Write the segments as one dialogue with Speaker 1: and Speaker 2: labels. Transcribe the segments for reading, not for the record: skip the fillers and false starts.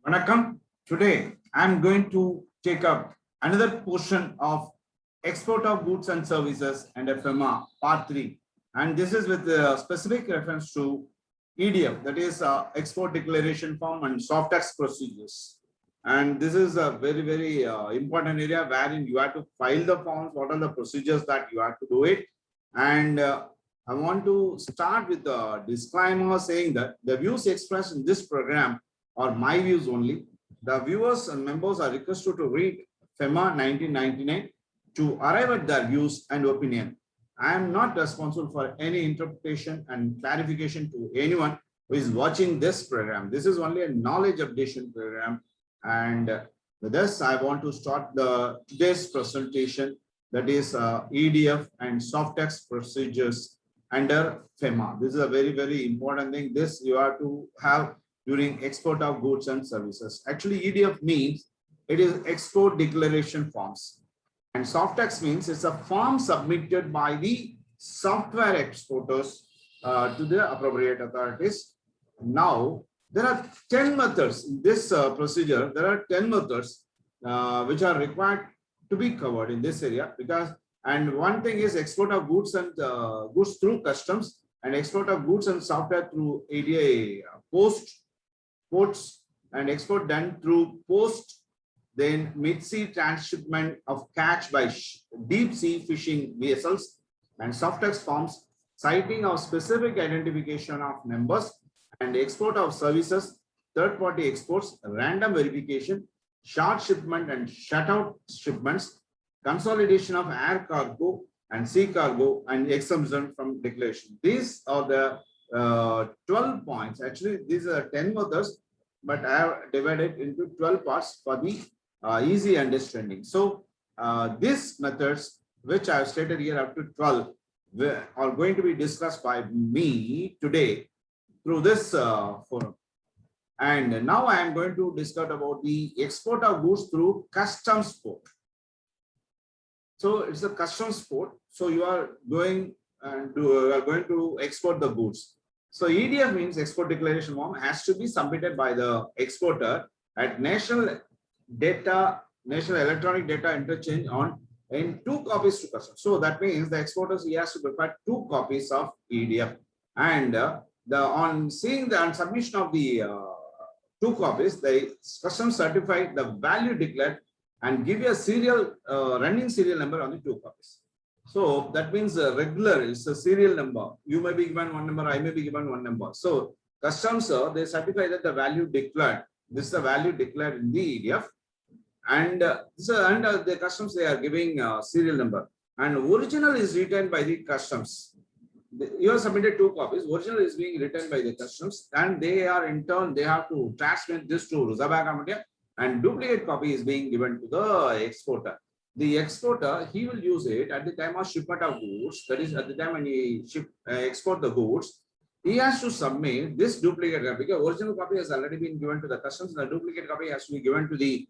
Speaker 1: Vanakkam. Today, I'm going to take up another portion of export of goods and services and FMA part 3. And this is with specific reference to EDF, that is export declaration form and soft tax procedures. And this is a very important area wherein you have to file the forms, what are the procedures that you have to do it. And I want to start with the disclaimer saying that the views expressed in this program are my views only. The viewers and members are requested to read FEMA 1999 to arrive at their views and opinion. I am not responsible for any interpretation and clarification to anyone who is watching this program. This is only a knowledge updation program. And with this, I want to start today's presentation, that is EDF and soft tax procedures under FEMA. This is a very important thing. This you have to have during export of goods and services. Actually, EDF means it is export declaration forms. And soft tax means it's a form submitted by the software exporters to the appropriate authorities. Now, there are 10 methods in this procedure. There are 10 methods which are required to be covered in this area and one thing is export of goods and goods through customs and export of goods and software through ADI ports and export done through post, then mid-sea transshipment of catch by deep sea fishing vessels and soft tax forms citing of specific identification of members and export of services, third-party exports, random verification, short shipment and shutout shipments, consolidation of air cargo and sea cargo and exemption from declaration. These are the 12 points. Actually, these are 10 methods, but I have divided into 12 parts for the easy understanding. So these methods, which I have stated here up to 12, are going to be discussed by me today through this forum. And now I am going to discuss about the export of goods through customs port. So it's a customs port. So you are going to export the goods. So EDF means export declaration form has to be submitted by the exporter at national electronic data interchange in 2 copies to customs. So that means the exporters, he has to prepare 2 copies of EDF, and on submission of the 2 copies, the customs certify the value declared and give you a serial running serial number on the 2 copies. So that means regular is a serial number. You may be given one number, I may be given one number. So customs, they certify that the value declared, this is the value declared in the EDF, and the customs, they are giving serial number, and original is retained by the customs. You have submitted 2 copies, original is being written by the customs, and they are in turn, they have to transmit this to Reserve Bank of India, and duplicate copy is being given to the exporter. The exporter, he will use it at the time of shipment of goods, that is at the time when he export the goods, he has to submit this duplicate copy, because original copy has already been given to the customs, and the duplicate copy has to be given to the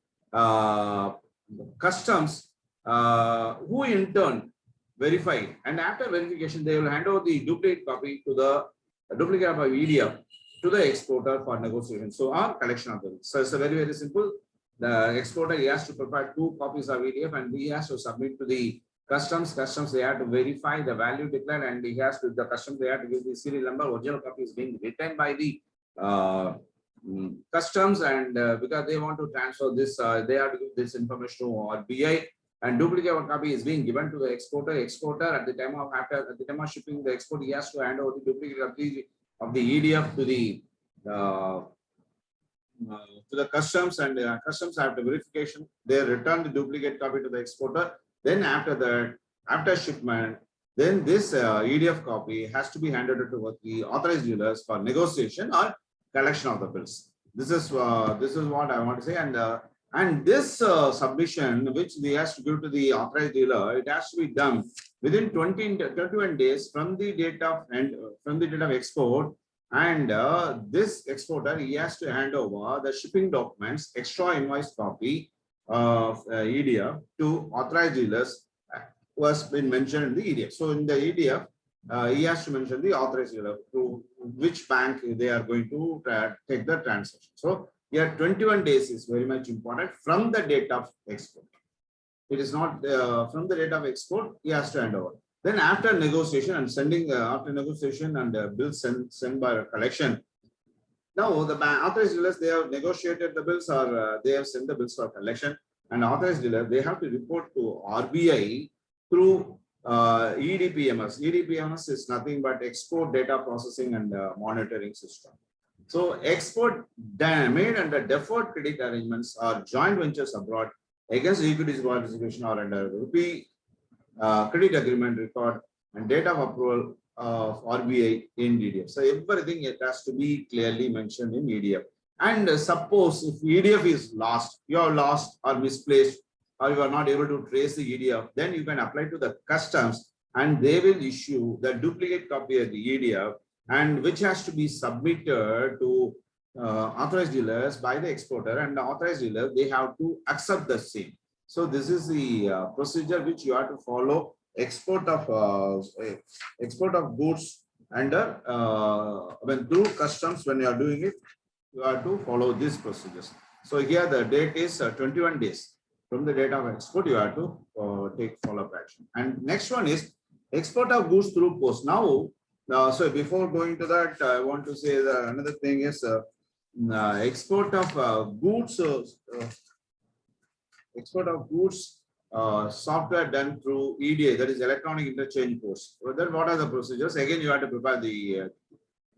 Speaker 1: customs, who in turn verify, and after verification they will hand over the duplicate copy to the duplicate of EDF to the exporter for negotiation. So our collection of them. So it's a very simple. The exporter, he has to prepare 2 copies of EDF and he has to submit to the customs. Customs, they have to verify the value declared, and he has to, the customs, they have to give the serial number. Original copy is being written by the customs, and because they want to transfer this, they have to give this information to RBI, and duplicate copy is being given to the exporter. Exporter at the time of shipping the export, he has to hand over the duplicate of the EDF to the customs, and customs after verification, they return the duplicate copy to the exporter. Then after shipment, then this EDF copy has to be handed to the authorized dealers for negotiation or collection of the bills. This is what I want to say, and this submission, which they has to give to the authorized dealer, it has to be done within 21 days from the date of export. And this exporter, he has to hand over the shipping documents, extra invoice copy of EDF to authorized dealers who has been mentioned in the EDF. So in the EDF, he has to mention the authorized dealer to which bank they are going to take the transaction. So Here 21 days is very much important from the date of export. It is not from the date of export, he has to hand over. Then after negotiation and sending, after negotiation and bills sent by collection, now the authorized dealers, they have negotiated the bills or they have sent the bills for collection, and authorized dealer, they have to report to RBI through EDPMS. EDPMS is nothing but export data processing and monitoring system. So export made under deferred credit arrangements or joint ventures abroad against equities participation or under rupee credit agreement record and date of approval of RBI in EDF. So everything it has to be clearly mentioned in EDF. And suppose if EDF is lost, you are lost or misplaced, or you are not able to trace the EDF, then you can apply to the customs and they will issue the duplicate copy of the EDF, and which has to be submitted to authorized dealers by the exporter, and the authorized dealer, they have to accept the same. So this is the procedure which you have to follow. Export of goods under when through customs, when you are doing it, you have to follow these procedures. So here the date is 21 days from the date of export. You have to take follow-up action. And next one is export of goods through post. Now, so before going to that, I want to say that another thing is export of goods. Export of goods software done through EDA, that is electronic interchange post. So then what are the procedures? Again, you have to prepare the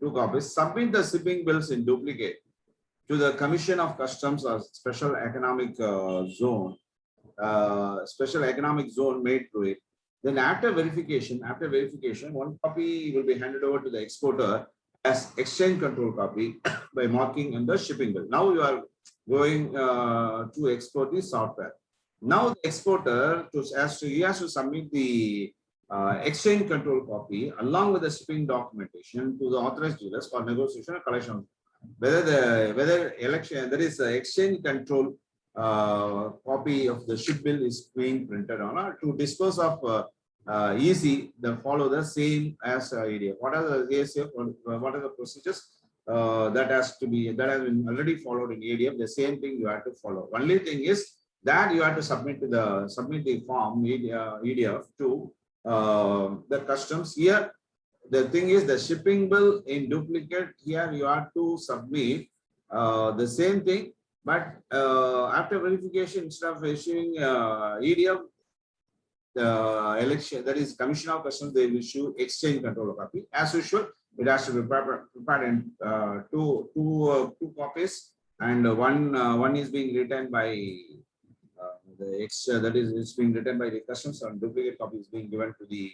Speaker 1: 2 copies. Submit the shipping bills in duplicate to the Commission of Customs or Special Economic Zone. Special economic zone made through it. Then after verification, 1 copy will be handed over to the exporter as exchange control copy by marking in the shipping bill. Now you are going to export the software. Now the exporter he has to submit the exchange control copy along with the shipping documentation to the authorized dealers for negotiation and collection. Whether election there is exchange control copy of the ship bill is being printed on, or to dispose of EC, they follow the same as EDF. What are the ASF? What are the procedures that has been already followed in EDF? The same thing you have to follow. Only thing is that you have to submit the form EDF to the customs. Here the thing is the shipping bill in duplicate. Here you have to submit the same thing, but after verification, instead of issuing EDF, the election, that is Commission of Customs, they will issue exchange control copy. As usual, it has to be prepared in two copies, and one is being written by that is it's being written by the customs, and duplicate copy is being given to the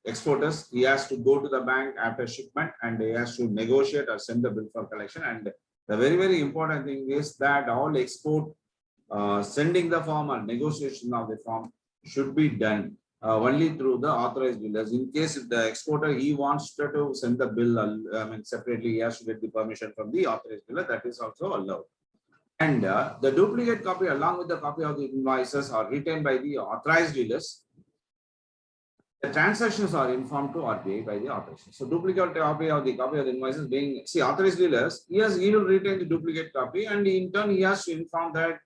Speaker 1: exporters. He has to go to the bank after shipment and he has to negotiate or send the bill for collection. And the very important thing is that all export sending the form or negotiation of the form should be done only through the authorized dealers. In case if the exporter he wants to send the bill separately, he has to get the permission from the authorized dealer. That is also allowed. And the duplicate copy along with the copy of the invoices are retained by the authorized dealers. The transactions are informed to RBI by the authorization. So duplicate copy of the invoices being authorized dealers, he will retain the duplicate copy, and in turn he has to inform that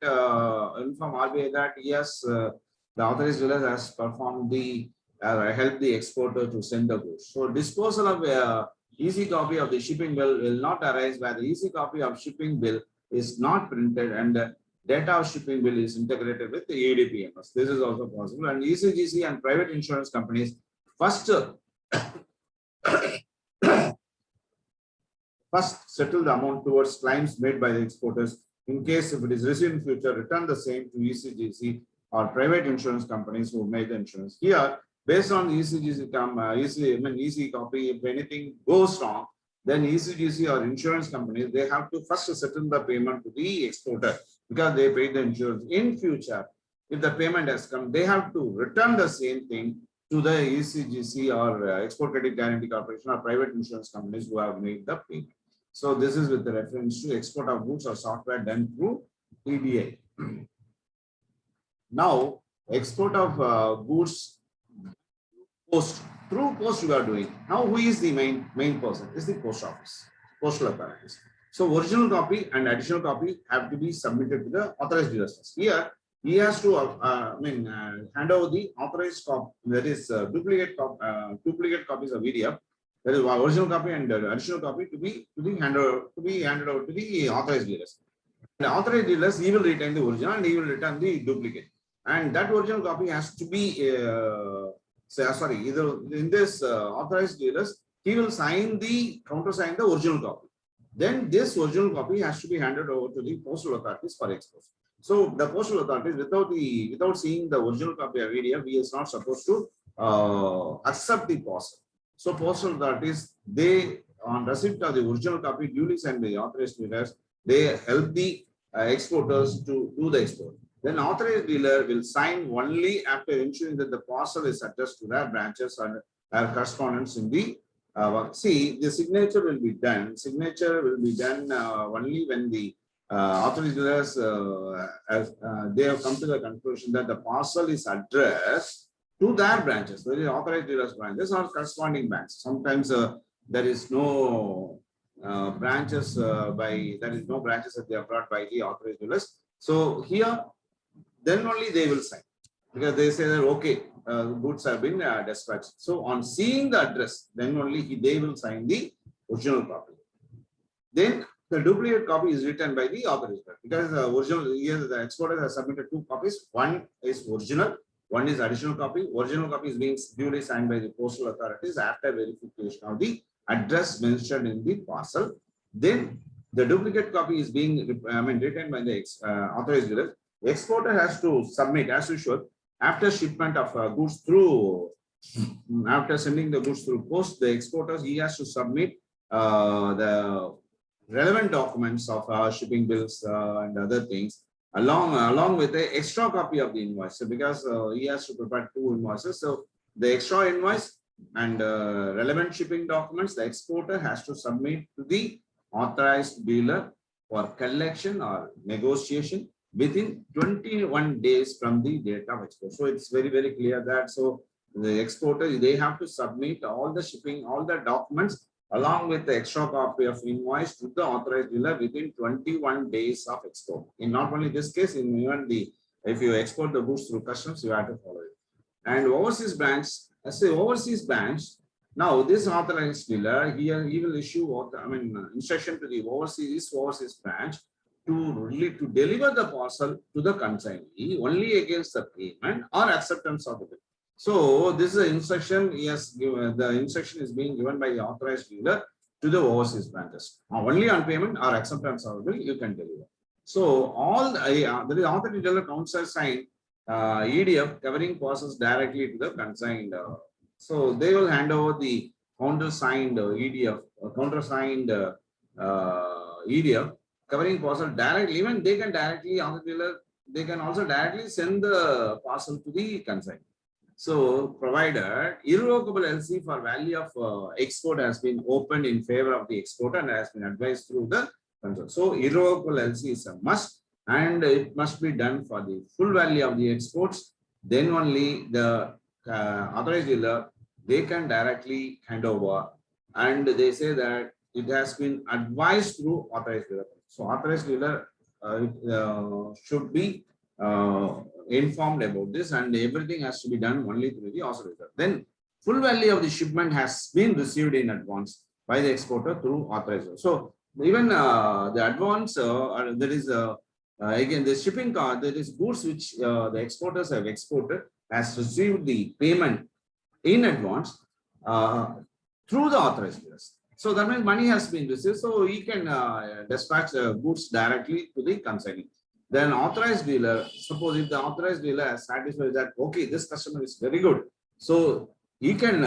Speaker 1: inform RBI that yes, the authorized dealer has performed the help the exporter to send the goods. So disposal of easy copy of the shipping bill will not arise where the easy copy of shipping bill is not printed and data of shipping bill is integrated with the EDPMS. This is also possible. And ECGC and private insurance companies first settle the amount towards claims made by the exporters. In case if it is received in future, return the same to ECGC or private insurance companies who made the insurance. Here, based on the ECGC easy copy, if anything goes wrong, then ECGC or insurance companies, they have to first settle the payment to the exporter because they paid the insurance. In future, if the payment has come, they have to return the same thing to the ECGC or Export Credit Guarantee Corporation or private insurance companies who have made the payment. So this is with the reference to export of goods or software done through EDA. Now, export of goods through post you are doing. Now, who is the main person? Is the post office, postal apparatus. So original copy and additional copy have to be submitted to the authorized dealers. Here, he has to hand over the authorized copy, that is duplicate copies of PDF. That is original copy and additional copy to be handed over to the authorized dealers. The authorized dealers, he will retain the original and he will return the duplicate. And that original copy has to be either in this authorized dealers, he will countersign the original copy. Then this original copy has to be handed over to the postal authorities for export. So the postal authorities, without seeing the original copy of PDF, he is not supposed to accept the parcel. So postal authorities, they on receipt of the original copy duly send the authorized dealers, they help the exporters to do the export. Then authorized dealer will sign only after ensuring that the parcel is addressed to their branches and their correspondence in the see, the signature will be done. Signature will be done only when the authorized dealers they have come to the conclusion that the parcel is addressed to their branches, whether authorized dealers branches or corresponding banks. Sometimes there is no branches that they are brought by the authorized dealers. So here, then only they will sign, because they say that okay, goods have been dispatched. So on seeing the address, then only they will sign the original copy. Then the duplicate copy is written by the authorized, because the original, here the exporter has submitted two copies. One is original, one is additional copy. Original copy is being duly signed by the postal authorities after verification of the address mentioned in the parcel. Then the duplicate copy is being written by the authorized dealer. The exporter has to submit, as usual, after shipment of goods through, after sending the goods through post, the exporters, he has to submit the relevant documents of shipping bills and other things along with the extra copy of the invoice. So because he has to prepare two invoices, so the extra invoice and relevant shipping documents, the exporter has to submit to the authorized dealer for collection or negotiation within 21 days from the date of export. So it's very, very clear that so the exporter, they have to submit all the shipping, all the documents along with the extra copy of invoice to the authorized dealer within 21 days of export. In not only this case, in even if you export the goods through customs, you have to follow it. And overseas branch, as the overseas branch, now this authorized dealer here, he will issue instruction to the overseas branch to deliver the parcel to the consignee only against the payment or acceptance of the bill. So this is an instruction. Yes, the instruction is being given by the authorized dealer to the overseas branches. Only on payment or acceptance of the bill you can deliver. So all the authorized dealer countersign EDF covering parcels directly to the consigned. So they will hand over the countersigned EDF, countersigned EDF covering parcel directly. Even they can directly on the dealer, they can also directly send the parcel to the consignee. So provided irrevocable LC for value of export has been opened in favor of the exporter and has been advised through the control. So irrevocable LC is a must, and it must be done for the full value of the exports. Then only the authorized dealer, they can directly hand over, and they say that it has been advised through authorized dealer. So authorized dealer should be informed about this, and everything has to be done only through the authorized dealer. Then full value of the shipment has been received in advance by the exporter through authorized dealer. So even the advance, there is again the shipping card, there is goods which the exporters have exported has received the payment in advance through the authorized dealers. So that means money has been received, so he can dispatch goods directly to the consignee. Then authorized dealer, suppose if the authorized dealer has satisfied that, okay, this customer is very good, so he can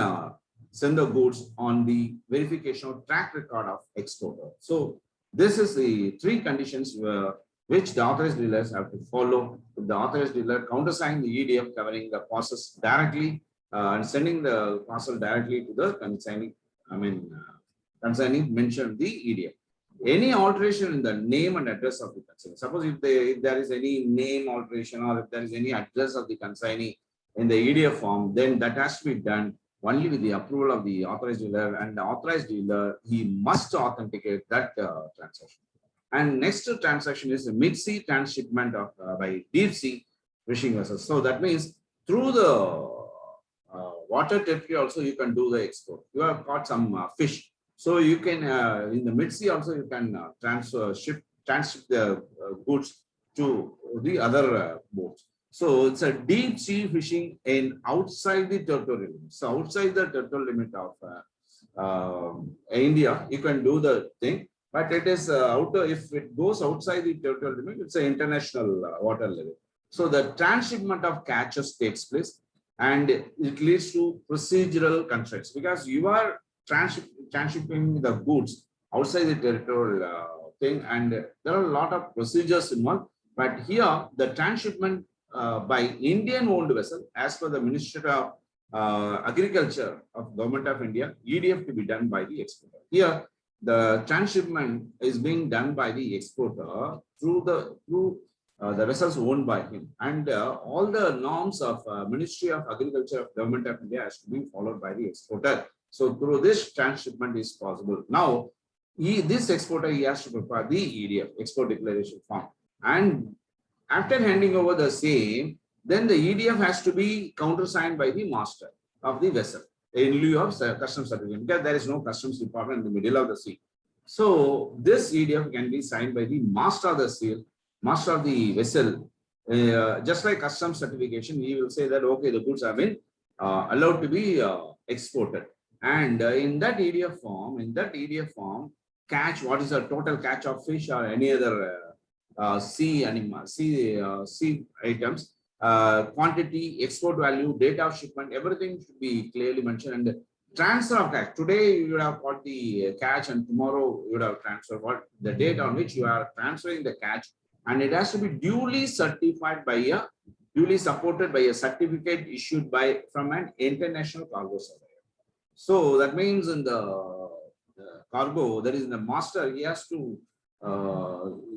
Speaker 1: send the goods on the verification of track record of exporter. So this is the three conditions which the authorized dealers have to follow. If the authorized dealer countersign the EDF covering the process directly and sending the parcel directly to the consignee, consignee mentioned the EDF. Any alteration in the name and address of the consignee. Suppose if there is any name alteration or if there is any address of the consignee in the EDF form, then that has to be done only with the approval of the authorized dealer, and the authorized dealer, he must authenticate that transaction. And next transaction is the mid-sea transshipment of by deep-sea fishing vessels. So that means through the water territory also you can do the export. You have caught some fish, so you can in the mid-sea also you can tranship the goods to the other boats. So it's a deep sea fishing in outside the territorial limit. So outside the territorial limit of India, you can do the thing, but it is if it goes outside the territorial limit, it's an international water level. So the transshipment of catches takes place, and it leads to procedural constraints because you are transshipping the goods outside the territorial thing, and there are a lot of procedures involved. But here, the transshipment by Indian-owned vessel, as per the Ministry of Agriculture of Government of India, EDF to be done by the exporter. Here, the transshipment is being done by the exporter through the vessels owned by him, and all the norms of Ministry of Agriculture of Government of India has to be followed by the exporter. So through this transshipment is possible. Now, this exporter, he has to prepare the EDF, export declaration form, and after handing over the same, then the EDF has to be countersigned by the master of the vessel in lieu of customs certificate, because there is no customs department in the middle of the sea. So this EDF can be signed by the master of the seal, master of the vessel. Just like customs certification, he will say that okay, the goods have been allowed to be exported. And in that EDF form, catch, what is the total catch of fish or any other sea animal, sea items, quantity, export value, date of shipment, everything should be clearly mentioned. And transfer of catch. Today you would have got the catch, and tomorrow you would have transferred what the date on which you are transferring the catch, and it has to be duly certified by duly supported by a certificate issued from an international cargo surveyor. So that means in the cargo, there is the master, he has to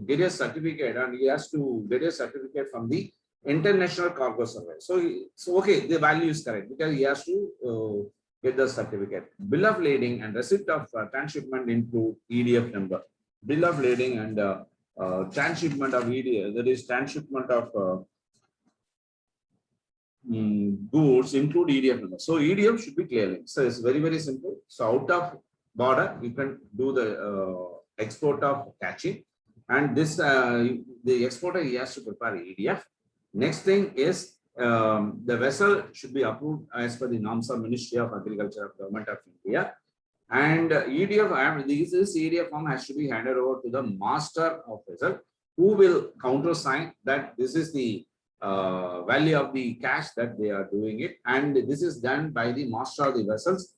Speaker 1: get a certificate, and he has to get a certificate from the international cargo survey. So okay, the value is correct because he has to get the certificate. Bill of lading and receipt of transshipment into EDF number. Bill of lading and transshipment of EDF, that is transshipment of goods include EDF number. So EDF should be clearly. So it's very, very simple. So out of border, you can do the export of catching, and this the exporter, he has to prepare EDF. Next thing is the vessel should be approved as per the norms of Ministry of Agriculture of Government of India, and EDF, this EDF form has to be handed over to the master of vessel, who will countersign that this is the value of the cash that they are doing it, and this is done by the master of the vessels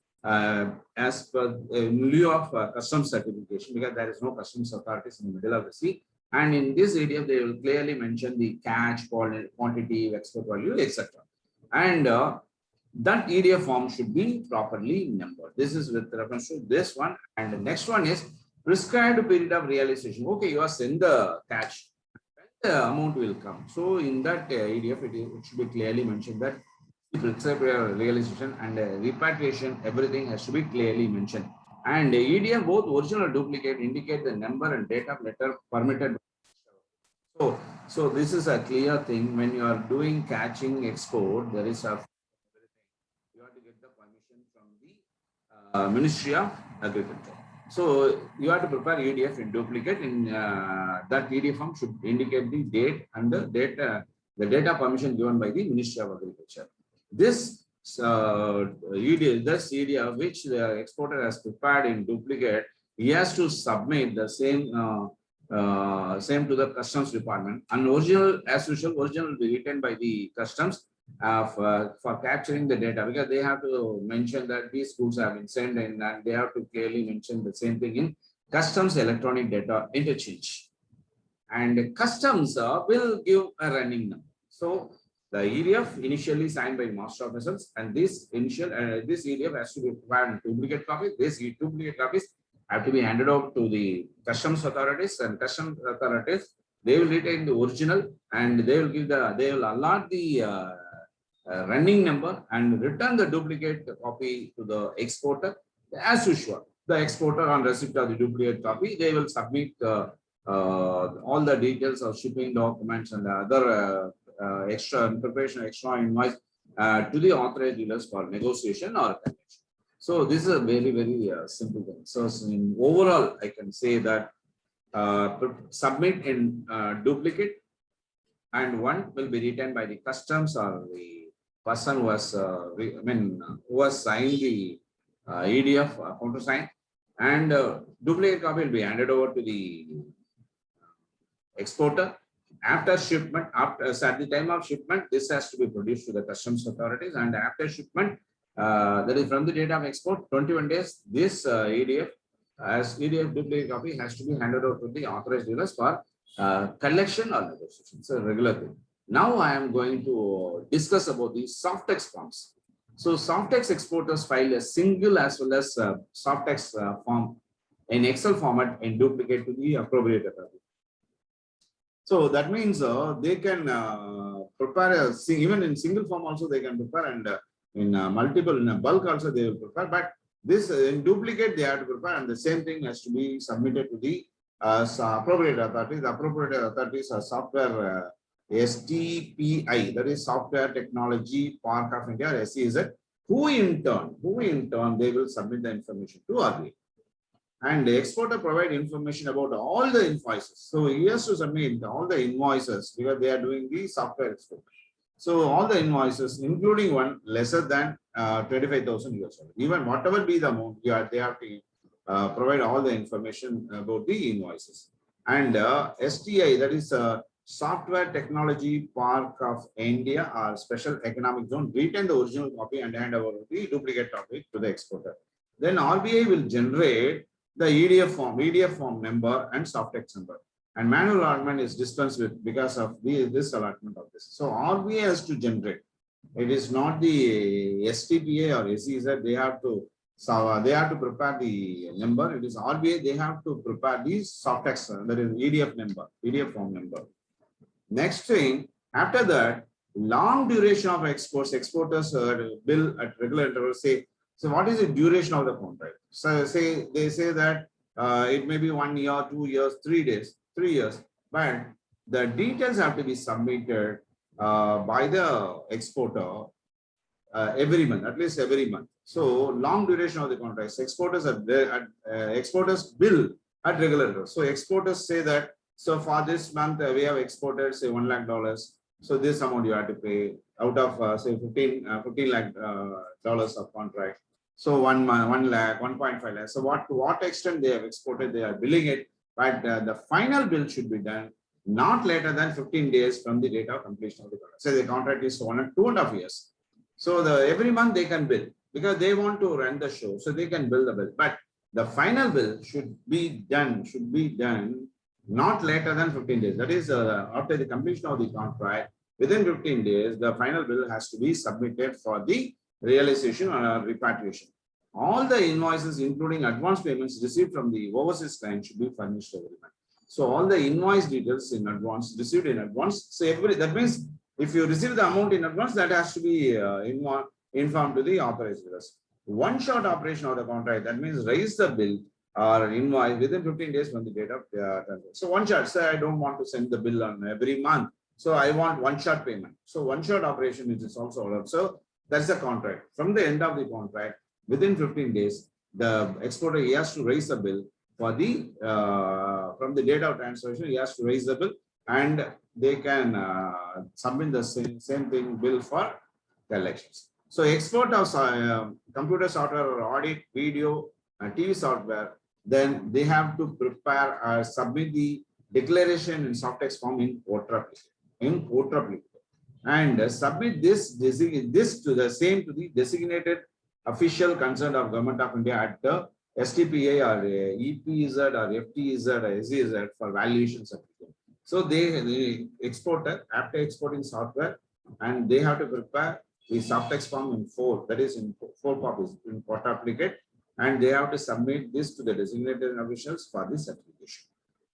Speaker 1: as per in lieu of customs certification, because there is no customs authorities in the middle of the sea. And in this EDF, they will clearly mention the catch, quantity, export value, etc. And that EDF form should be properly numbered. This is with reference to this one. And the next one is prescribed period of realization. Okay, you are send the catch, the amount will come. So in that EDF, it should be clearly mentioned that prescribed realization and repatriation, everything has to be clearly mentioned. And EDF, both original and duplicate, indicate the number and date of letter permitted. So this is a clear thing. When you are doing catching export, there is a you have to get the permission from the Ministry of Agriculture. So you have to prepare EDF in duplicate. In that EDF form should indicate the date and the data permission given by the Ministry of Agriculture. This EDF which the exporter has prepared in duplicate, he has to submit the same to the customs department. And original, as usual, original will be written by the customs for capturing the data, because they have to mention that these goods have been sent in, and they have to clearly mention the same thing in customs electronic data interchange. And customs will give a running number. So the EDF initially signed by master of vessels, and this EDF has to be prepared in duplicate copies. These duplicate copies have to be handed over to the customs authorities, and customs authorities, they will retain the original, and they will allot the running number and return the duplicate copy to the exporter. As usual, the exporter on receipt of the duplicate copy, they will submit all the details of shipping documents and other extra preparation, extra invoice to the authorized dealers for negotiation or collection. So this is a very, very simple thing. So in overall, I can say that submit in duplicate, and one will be written by the customs or the person who has, who has signed the EDF countersign, and duplicate copy will be handed over to the exporter. After shipment, at the time of shipment, this has to be produced to the customs authorities, and after shipment, that is from the date of export, 21 days, this EDF as EDF duplicate copy has to be handed over to the authorized dealers for collection or negotiation. So regular thing. Now I am going to discuss about the Softex forms. So Softex exporters file a single as well as Softex form in Excel format in duplicate to the appropriate authority. So that means they can prepare even in single form also they can prepare, and in multiple, in a bulk also they will prepare. But this in duplicate they have to prepare, and the same thing has to be submitted to the appropriate authorities. The appropriate authorities are software STPI, that is Software Technology Park of India, or SEZ, who in turn they will submit the information to RBI. And the exporter provide information about all the invoices. So he has to submit all the invoices because they are doing the software export. So all the invoices, including one lesser than 25,000 US dollars. Even whatever be the amount, they have to provide all the information about the invoices. And STI, that is Software Technology Park of India or Special Economic Zone, retain the original copy and hand over the duplicate copy to the exporter. Then RBI will generate the EDF form number and Softex number, and manual allotment is dispensed with because of this allotment of this. So RBI has to generate. It is not the STPA or SEZ. They have to prepare the number. It is RBI. They have to prepare the Softex, that is EDF number, EDF form number. Next thing, after that, long duration of exporters bill at regular intervals. Say, so what is the duration of the contract? So they say that it may be 1 year, 2 years, 3 days, 3 years, but the details have to be submitted by the exporter every month, at least every month. So long duration of the contracts, exporters bill at regular intervals. So exporters say that, so for this month we have exported say $1 lakh. So this amount you have to pay out of say 15 lakh dollars of contract. So 1 lakh, 1.5 lakh. So to what extent they have exported, they are billing it, but the final bill should be done not later than 15 days from the date of completion of the contract. So the contract is 2.5 years. So every month they can bill because they want to run the show, so they can bill the bill. But the final bill should be done not later than 15 days. That is after the completion of the contract, within 15 days, the final bill has to be submitted for the realization or repatriation. All the invoices, including advance payments received from the overseas client, should be furnished every month. So all the invoice details in advance, received in advance. So that means if you receive the amount in advance, that has to be informed to the authorized dealers. One shot operation of the contract, that means raise the bill or invoice within 15 days from the date of transaction. So one shot, say I don't want to send the bill on every month. So I want one shot payment. So one shot operation is also allowed. So that's the contract. From the end of the contract, within 15 days, the exporter, he has to raise the bill for the, from the date of transaction, he has to raise the bill, and they can submit the same thing bill for collections. So export of computer software or audit, video, and TV software, then they have to prepare or submit the declaration in Softex form in OTRAP, and submit this to the designated official concerned of Government of India at the STPA or EPZ or FTZ or SEZ for valuation certificate. So the exporter, after exporting software, and they have to prepare the Softex form in 4, that is in 4 copies in OTRAP, and they have to submit this to the designated officials for the certification.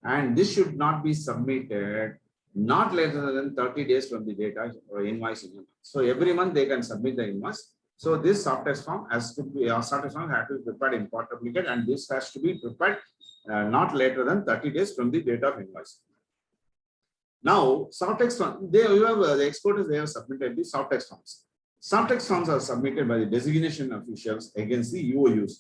Speaker 1: And this should not be submitted not later than 30 days from the date or invoice. So every month they can submit the invoice. So this soft text form has to be, soft text form has to be prepared in part duplicate, and this has to be prepared not later than 30 days from the date of invoice. Now, soft text form, you have the exporters, they have submitted the soft text forms. Soft text forms are submitted by the designation officials against the UOUs,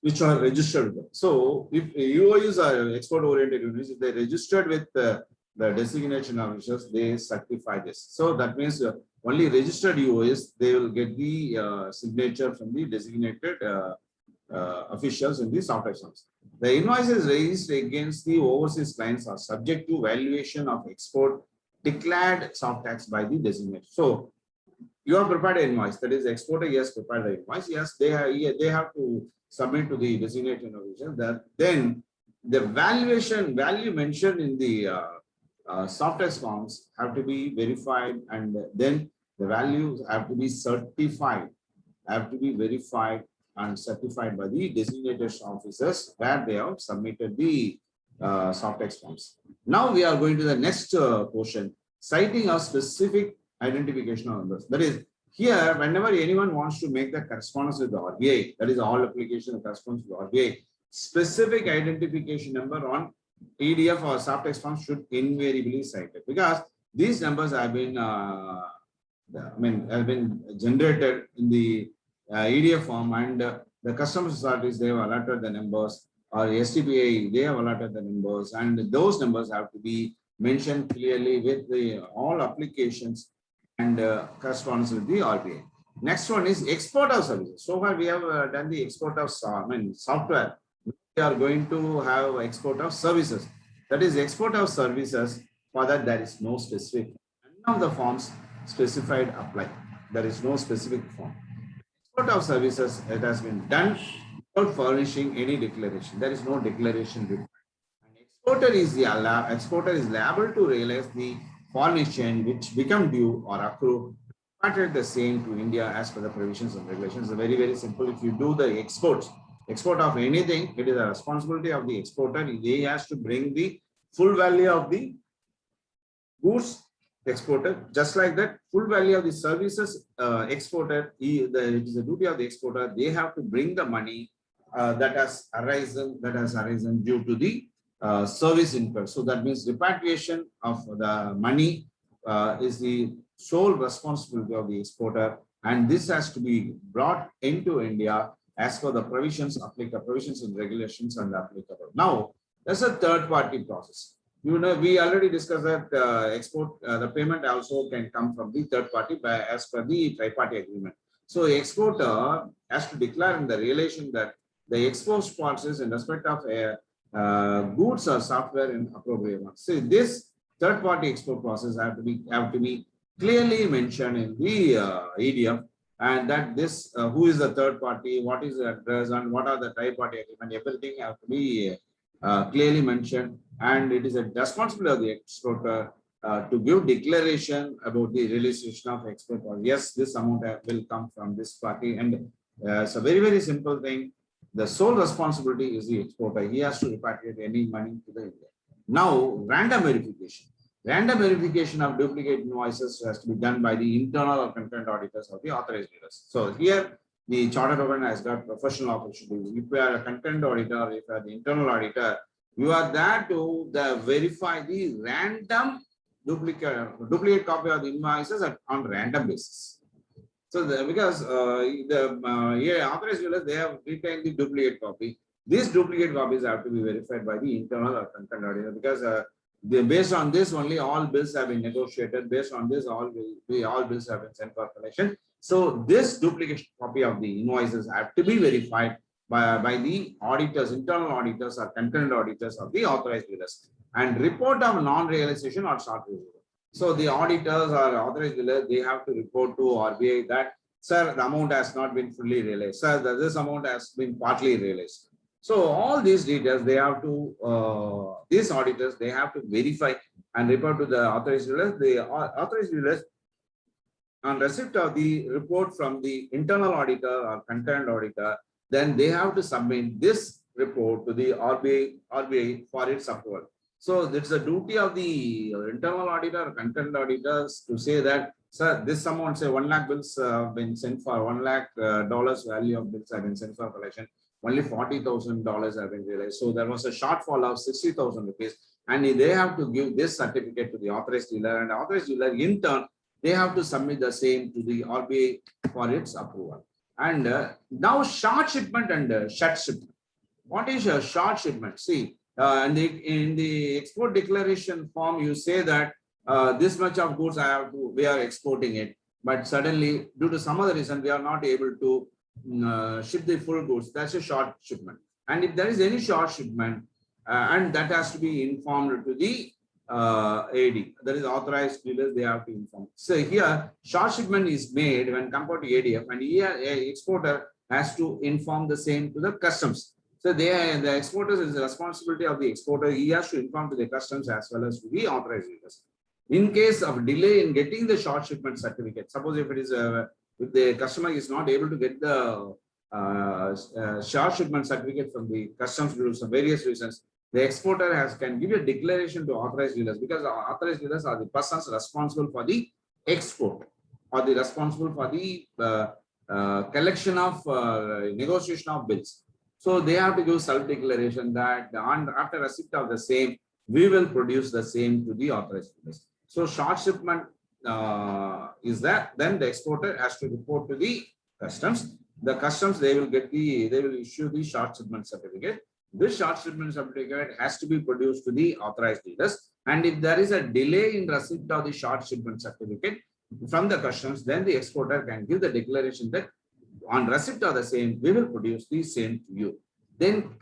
Speaker 1: which are registered. So, if UOUs are export-oriented units, if they registered with the designation officials, they certify this. So that means only registered UOUs, they will get the signature from the designated officials in the soft text forms. The invoices raised against the overseas clients are subject to valuation of export declared soft tax by the designated. So you have prepared an invoice, that is, the exporter yes prepared the invoice. Yes, they have to submit to the designated official. That then the value mentioned in the soft tax forms have to be verified, and then the values have to be certified, have to be verified and certified by the designated officers where they have submitted the soft text forms. Now we are going to the next portion, citing a specific identification of numbers. That is, here, whenever anyone wants to make the correspondence with the RBI, that is all application corresponds to the RBI, specific identification number on EDF or soft text forms should invariably cite it, because these numbers have been have been generated in the EDF form, and the customs authorities, they have allotted the numbers, or STPI, they have allotted the numbers, and those numbers have to be mentioned clearly with the all applications and correspondence with the RBI. Next one is export of services. So far we have done the export of software. We are going to have export of services. That is export of services. For that, there is no specific. None of the forms specified apply. There is no specific form. Export of services, it has been done without furnishing any declaration. There is no declaration required. An exporter is liable to realize the foreign exchange which become due or accrue, repatriate the same to India as per the provisions and regulations. It's very, very simple. If you do the export of anything, it is a responsibility of the exporter. He has to bring the full value of the goods exported. Just like that, full value of the services exported, it is the duty of the exporter. They have to bring the money that has arisen due to the service incurred. So that means repatriation of the money is the sole responsibility of the exporter, and this has to be brought into India as per the provisions and regulations and applicable. Now, there's a third-party process. You know, we already discussed that the payment also can come from the third party as per the tri-party agreement. So, the exporter has to declare in the relation that the export process in respect of goods or software in appropriate ones. See, this third-party export process have to be clearly mentioned in the EDF, and that this who is the third party, what is the address, and what are the tri-party agreement, everything have to be clearly mentioned, and it is a responsibility of the exporter to give declaration about the realization of export. Or yes, this amount will come from this party, and it's a very, very simple thing. The sole responsibility is the exporter. He has to repatriate any money to the India. Now, random verification. Random verification of duplicate invoices has to be done by the internal or concurrent auditors of the authorized dealers. So here, the chartered accountant has got professional opportunity. If you are a concurrent auditor, if you are the internal auditor, you are there to verify the random duplicate copy of the invoices on random basis. So because the authorized dealers, they have retained the duplicate copy. These duplicate copies have to be verified by the internal or concurrent auditor, because based on this only all bills have been negotiated. Based on this, all bills have been sent for collection. So this duplicate copy of the invoices have to be verified by the auditors, internal auditors or concurrent auditors of the authorized dealers, and report of non-realization or short review. So the auditors or authorized dealers, they have to report to RBI that, sir, the amount has not been fully realized. Sir, this amount has been partly realized. So all these details, they have to, these auditors, they have to verify and report to the authorized dealers. The authorized dealers, on receipt of the report from the internal auditor or concurrent auditor, then they have to submit this report to the RBI for its approval. So it's the duty of the internal auditor, content auditors to say that, sir, this amount, say 1 lakh bills have been sent for $1 lakh dollars value of bills have been sent for collection. Only $40,000 have been realized. So there was a shortfall of 60,000 rupees. And they have to give this certificate to the authorized dealer, and the authorized dealer in turn, they have to submit the same to the RBI for its approval. And now short shipment and shut shipment. What is a short shipment? See, in the export declaration form, you say that this much of goods we are exporting it, but suddenly due to some other reason, we are not able to ship the full goods. That's a short shipment. And if there is any short shipment, and that has to be informed to the AD, that is authorized dealers, they have to inform. So here, short shipment is made when compared to ADF, and here exporter has to inform the same to the customs. So the exporters is the responsibility of the exporter. He has to inform to the customs as well as to the authorized dealers. In case of delay in getting the short shipment certificate, suppose if it is if the customer is not able to get the short shipment certificate from the customs due to some various reasons, the exporter can give a declaration to authorized dealers, because authorized dealers are the persons responsible for the export or the responsible for the collection of negotiation of bills. So they have to give self-declaration that after receipt of the same, we will produce the same to the authorized dealers. So short shipment is that, then the exporter has to report to the customs. The customs, they will issue the short shipment certificate. This short shipment certificate has to be produced to the authorized dealers. And if there is a delay in receipt of the short shipment certificate from the customs, then the exporter can give the declaration that on receipt of the same, we will produce the same to you. Then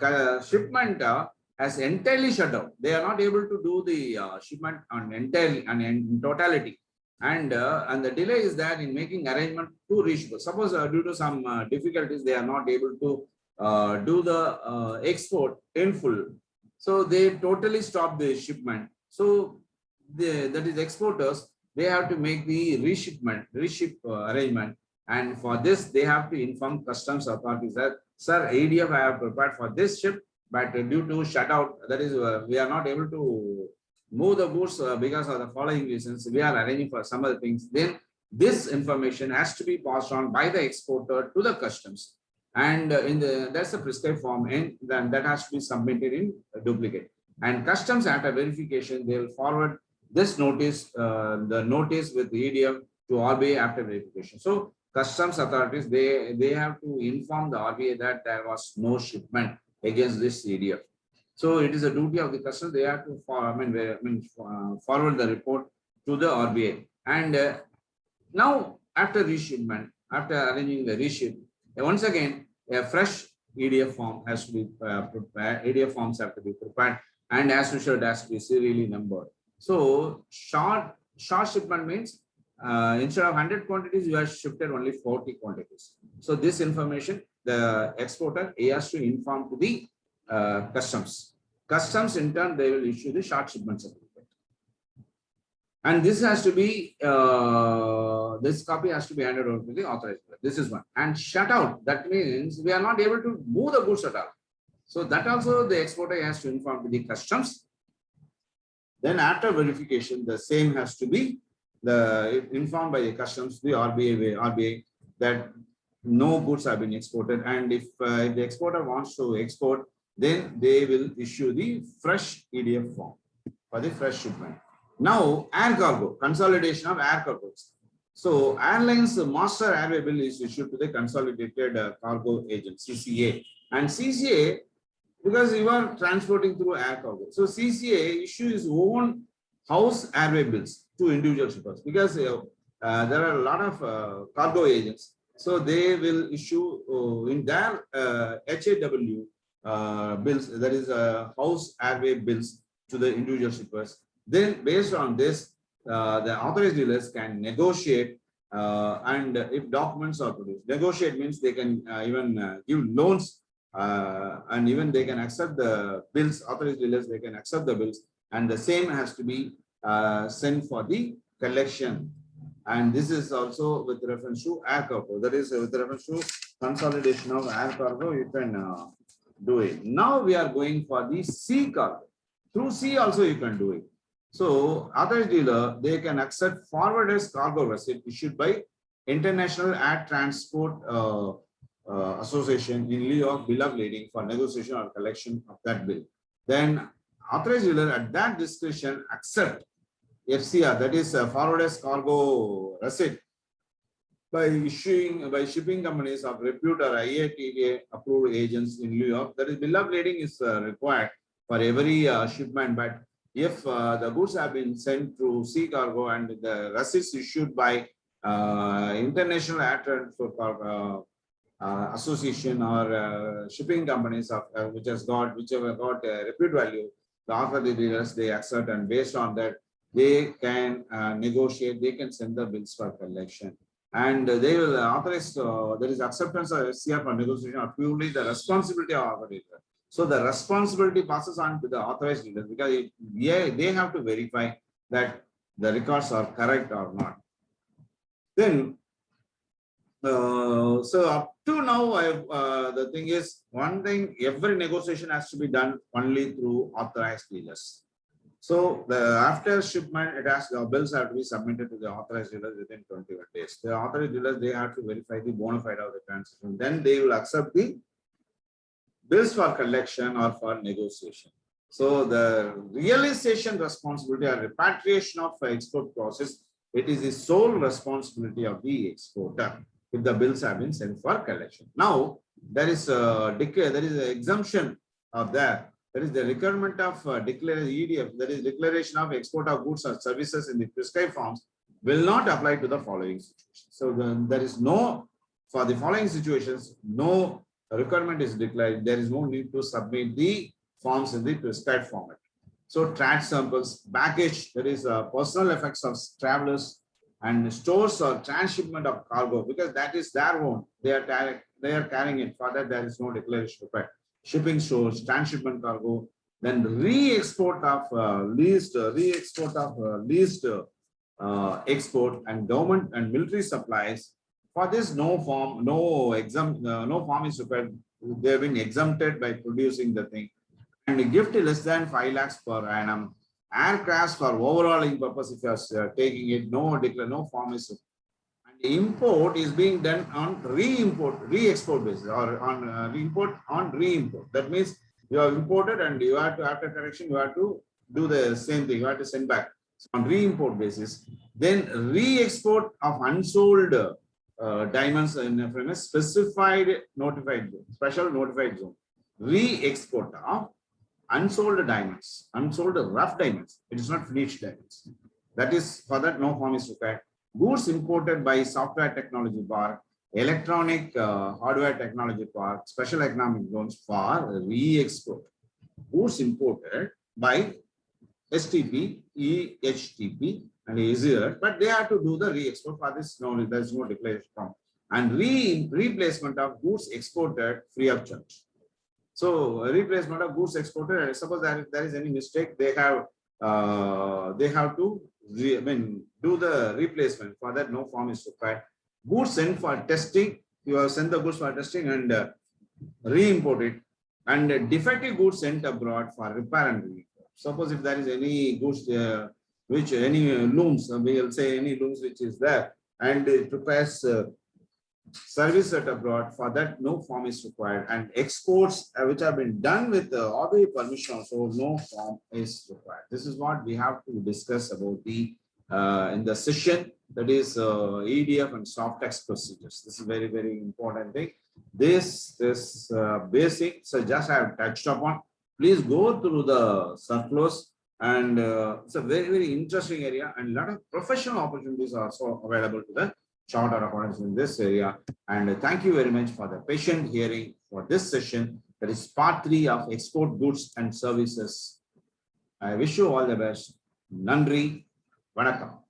Speaker 1: shipment has entirely shut down. They are not able to do the shipment on entirely and in totality. And the delay is there in making arrangement to reach. Suppose due to some difficulties, they are not able to do the export in full. So they totally stop the shipment. So that is exporters, they have to make the reship arrangement. And for this, they have to inform customs authorities that, sir, ADF I have prepared for this ship, but due to shutout, that is, we are not able to move the goods because of the following reasons. We are arranging for some other things. Then this information has to be passed on by the exporter to the customs. And that's a prescribed form, and then that has to be submitted in duplicate. And customs, after verification, they will forward this notice, the notice with the ADF to RBI after verification. So customs authorities, they have to inform the RBI that there was no shipment against this ADF. So it is a duty of the customs. They have to forward the report to the RBI. And now after reshipment, after arranging the reship, once again a fresh ADF form has to be prepared. ADF forms have to be prepared, and as usual, it has to be serially numbered. So short shipment means instead of 100 quantities, you have shifted only 40 quantities. So this information, the exporter, he has to inform to the customs. Customs in turn, they will issue the short shipment certificate. And this has to be, this copy has to be handed over to the authorized. This is one. And shut out, that means we are not able to move the goods at all. So that also the exporter has to inform to the customs. Then after verification, the same has to be informed by the customs, the RBI that no goods have been exported. And if the exporter wants to export, then they will issue the fresh ADF form for the fresh shipment. Now, air cargo, consolidation of air cargos. So airlines master airway bill is issued to the consolidated cargo agent, CCA. And CCA, because you are transporting through air cargo, so CCA issues its own house airway bills to individual shippers, because there are a lot of cargo agents. So they will issue in their HAW bills, that is house airway bills to the individual shippers. Then based on this, the authorized dealers can negotiate, and if documents are produced. Negotiate means they can even give loans, and even they can accept the bills. Authorized dealers, they can accept the bills, and the same has to be sent for the collection. And this is also with reference to air cargo. That is with reference to consolidation of air cargo. You can do it. Now we are going for the sea cargo. Through sea also you can do it. So authorized dealer, they can accept forwarders cargo receipt issued by International Air Transport Association in lieu of bill of lading for negotiation or collection of that bill. Then authorized dealer at that discretion accept FCR, that is forwarders cargo receipt by shipping companies of repute or IATA approved agents in lieu of, that is bill of lading is required for every shipment, but if the goods have been sent through sea cargo and the receipts issued by International Air Transport Association or shipping companies of whichever got repute value, the offer the dealers they accept, and based on that they can negotiate, they can send the bills for collection. And they will authorize, there is acceptance of SCR for negotiation or purely the responsibility of operator. So the responsibility passes on to the authorized dealers because they have to verify that the records are correct or not. Then, so up to now, the thing is, one thing, every negotiation has to be done only through authorized dealers. So after shipment, the bills have to be submitted to the authorized dealers within 21 days. The authorized dealers, they have to verify the bona fide of the transaction. Then they will accept the bills for collection or for negotiation. So the realization responsibility or repatriation of export process, it is the sole responsibility of the exporter if the bills have been sent for collection. Now there is an exemption of that. That is the requirement of EDF, that is declaration of export of goods or services in the prescribed forms, will not apply to the following situations. So there is no, for the following situations, no requirement is declared. There is no need to submit the forms in the prescribed format. So trade samples, baggage, that is personal effects of travelers, and stores or transshipment of cargo, because that is their own. They are carrying it. For that, there is no declaration required. Shipping stores, transshipment cargo, then re-export of leased export and government and military supplies. For this, no form is required. They have been exempted by producing the thing. And a gift less than 5 lakhs per annum. Aircrafts for overhauling purpose, if you are taking it, no form is. And import is being done on re-export basis, or on import on re-import. That means you have imported and you have to, after correction, you have to do the same thing. You have to send back. So on re-import basis. Then re-export of unsold diamonds in a specified notified zone, special notified zone. Re-export of unsold diamonds, unsold rough diamonds. It is not finished diamonds. That is, for that no form is required. Goods imported by software technology park, electronic hardware technology park, special economic zones for re-export. Goods imported by STP, EHTP, and AZR, but they have to do the re-export. For this, no, there is no declaration form. And replacement of goods exported free of charge. So replacement of goods exported, suppose that if there is any mistake, they have to do the replacement. For that, no form is required. Goods sent for testing, you have sent the goods for testing and re-import it. And defective goods sent abroad for repair and re-import. Suppose if there is any goods which any looms, we will say any looms which is there, and it requires service at abroad, for that no form is required. And exports which have been done with orderly permission, so no form is required. This is what we have to discuss about the in the session, that is EDF and soft text procedures. This is very, very important thing. This basic, so just I have touched upon. Please go through the circulars, and it's a very, very interesting area, and a lot of professional opportunities are also available to the chartered accountants in this area. And thank you very much for the patient hearing for this session. That is part 3 of export goods and services. I wish you all the best. Nandri, Vanakkam.